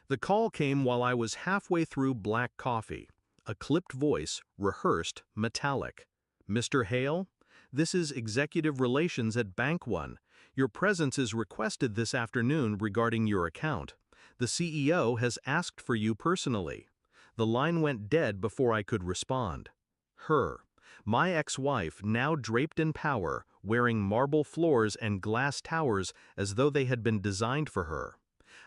The call came while I was halfway through black coffee. A clipped voice, rehearsed, metallic. "Mr. Hale? This is Executive Relations at Bank One. Your presence is requested this afternoon regarding your account. The CEO has asked for you personally." The line went dead before I could respond. Her. My ex-wife, now draped in power, wearing marble floors and glass towers as though they had been designed for her.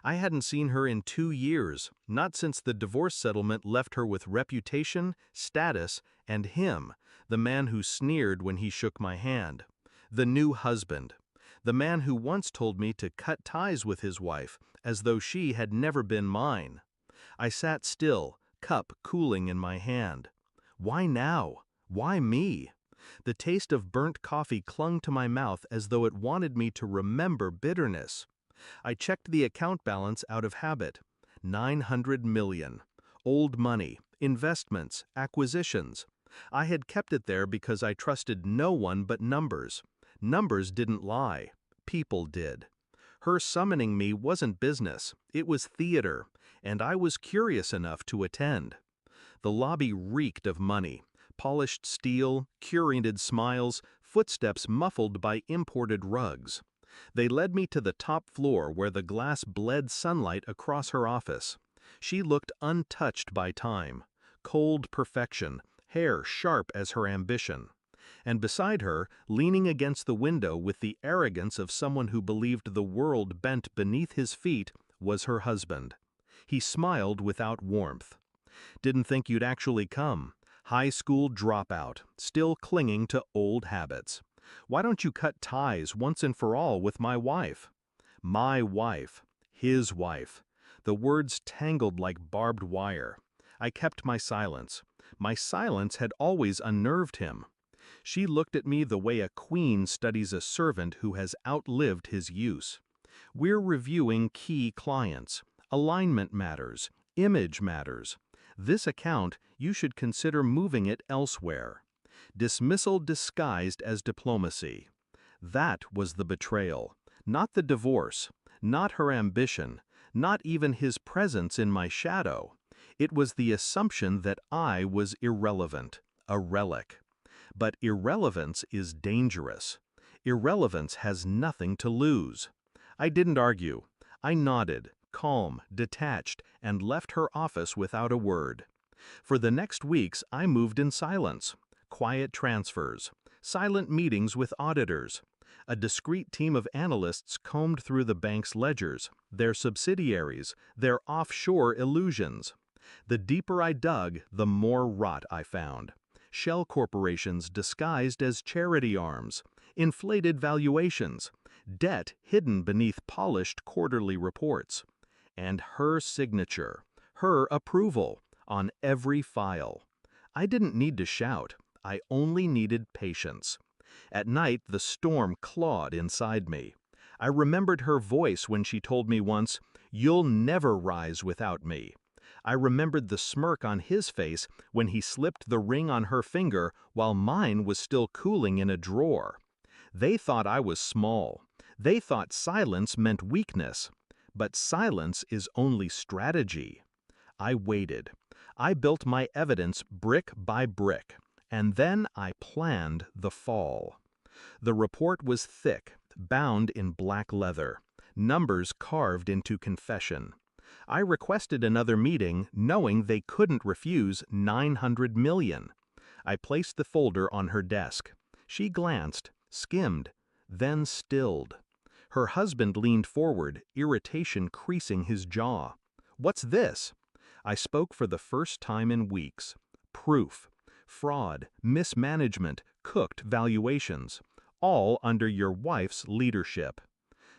I hadn't seen her in 2 years, not since the divorce settlement left her with reputation, status, and him, the man who sneered when he shook my hand. The new husband. The man who once told me to cut ties with his wife, as though she had never been mine. I sat still, cup cooling in my hand. Why now? Why me? The taste of burnt coffee clung to my mouth as though it wanted me to remember bitterness. I checked the account balance out of habit. 900 million. Old money, investments, acquisitions. I had kept it there because I trusted no one but numbers. Numbers didn't lie. People did. Her summoning me wasn't business, it was theater, and I was curious enough to attend. The lobby reeked of money. Polished steel, curated smiles, footsteps muffled by imported rugs. They led me to the top floor where the glass bled sunlight across her office. She looked untouched by time. Cold perfection, hair sharp as her ambition. And beside her, leaning against the window with the arrogance of someone who believed the world bent beneath his feet, was her husband. He smiled without warmth. "Didn't think you'd actually come. High school dropout, still clinging to old habits. Why don't you cut ties once and for all with my wife?" My wife. His wife. The words tangled like barbed wire. I kept my silence. My silence had always unnerved him. She looked at me the way a queen studies a servant who has outlived his use. "We're reviewing key clients. Alignment matters. Image matters. This account, you should consider moving it elsewhere." Dismissal disguised as diplomacy. That was the betrayal. Not the divorce. Not her ambition. Not even his presence in my shadow. It was the assumption that I was irrelevant. A relic. But irrelevance is dangerous. Irrelevance has nothing to lose. I didn't argue. I nodded, calm, detached, and left her office without a word. For the next weeks, I moved in silence. Quiet transfers, silent meetings with auditors. A discreet team of analysts combed through the bank's ledgers, their subsidiaries, their offshore illusions. The deeper I dug, the more rot I found. Shell corporations disguised as charity arms, inflated valuations, debt hidden beneath polished quarterly reports. And her signature, her approval, on every file. I didn't need to shout. I only needed patience. At night, the storm clawed inside me. I remembered her voice when she told me once, "You'll never rise without me." I remembered the smirk on his face when he slipped the ring on her finger while mine was still cooling in a drawer. They thought I was small. They thought silence meant weakness. But silence is only strategy. I waited. I built my evidence brick by brick. And then I planned the fall. The report was thick, bound in black leather, numbers carved into confession. I requested another meeting, knowing they couldn't refuse 900 million. I placed the folder on her desk. She glanced, skimmed, then stilled. Her husband leaned forward, irritation creasing his jaw. "What's this?" I spoke for the first time in weeks. Proof. Fraud, mismanagement, cooked valuations, all under your wife's leadership.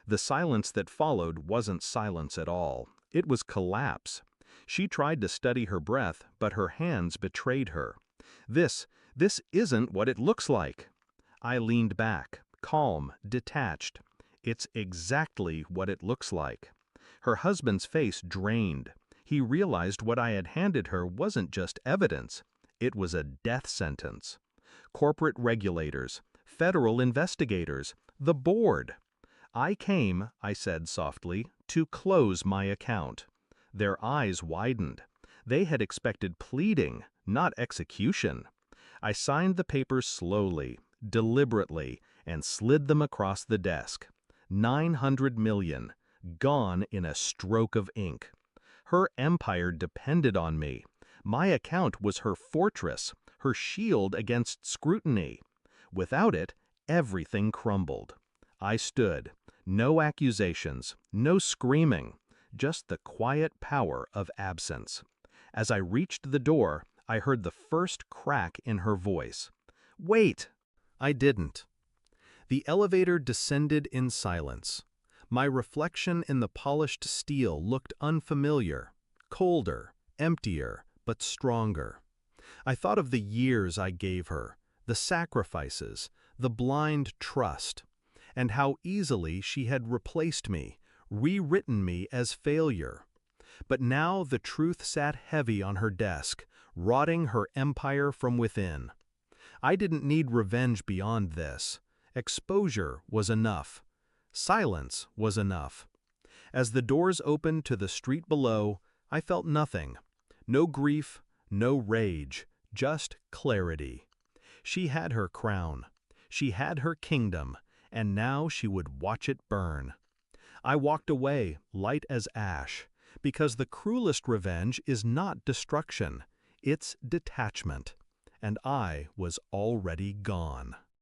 The silence that followed wasn't silence at all. It was collapse. She tried to study her breath, but her hands betrayed her. This isn't what it looks like." I leaned back, calm, detached. "It's exactly what it looks like." Her husband's face drained. He realized what I had handed her wasn't just evidence. It was a death sentence. Corporate regulators, federal investigators, the board. "I came," I said softly, "to close my account." Their eyes widened. They had expected pleading, not execution. I signed the papers slowly, deliberately, and slid them across the desk. 900 million, gone in a stroke of ink. Her empire depended on me. My account was her fortress, her shield against scrutiny. Without it, everything crumbled. I stood. No accusations, no screaming, just the quiet power of absence. As I reached the door, I heard the first crack in her voice. "Wait!" I didn't. The elevator descended in silence. My reflection in the polished steel looked unfamiliar, colder, emptier, but stronger. I thought of the years I gave her, the sacrifices, the blind trust, and how easily she had replaced me, rewritten me as failure. But now the truth sat heavy on her desk, rotting her empire from within. I didn't need revenge beyond this. Exposure was enough. Silence was enough. As the doors opened to the street below, I felt nothing. No grief, no rage, just clarity. She had her crown. She had her kingdom, and now she would watch it burn. I walked away, light as ash, because the cruelest revenge is not destruction, it's detachment. And I was already gone.